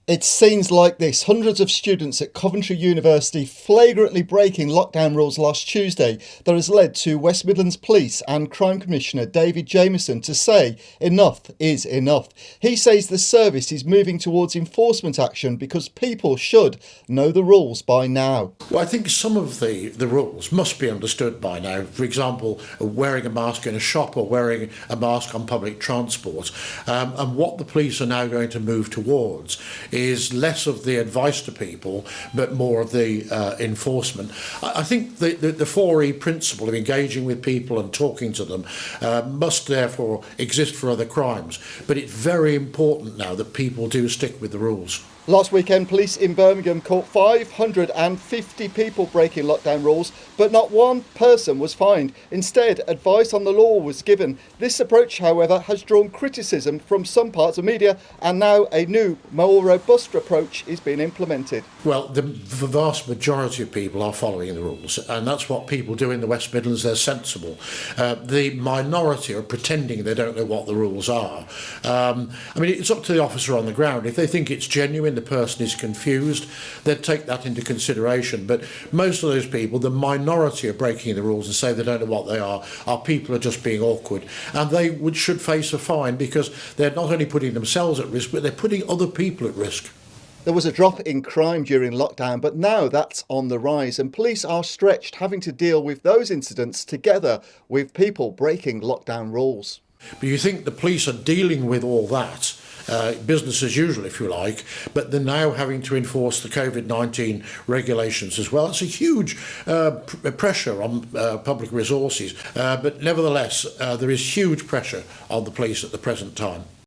It's scenes like this. Hundreds of students at Coventry University flagrantly breaking lockdown rules last Tuesday that has led to West Midlands Police and Crime Commissioner David Jamieson to say enough is enough. He says the service is moving towards enforcement action because people should know the rules by now. Well, I think some of the rules must be understood by now. For example, wearing a mask in a shop or wearing a mask on public transport. And what the police are now going to move towards is less of the advice to people, but more of the enforcement. I think the 4E principle of engaging with people and talking to them must therefore exist for other crimes. But it's very important now that people do stick with the rules. Last weekend, police in Birmingham caught 550 people breaking lockdown rules, but not one person was fined. Instead, advice on the law was given. This approach, however, has drawn criticism from some parts of media, and now a new, more robust approach is being implemented. Well, the vast majority of people are following the rules, and that's what people do in the West Midlands. They're sensible. The minority are pretending they don't know what the rules are. I mean, it's up to the officer on the ground. If they think it's genuine, the person is confused, they'd take that into consideration. But most of those people, the minority, are breaking the rules and say they don't know what they are people who are just being awkward. And they should face a fine because they're not only putting themselves at risk, but they're putting other people at risk. There was a drop in crime during lockdown, but now that's on the rise, and police are stretched having to deal with those incidents together with people breaking lockdown rules. But you think the police are dealing with all that, business as usual, if you like, but they're now having to enforce the COVID-19 regulations as well. It's a huge pressure on public resources, but nevertheless, there is huge pressure on the police at the present time.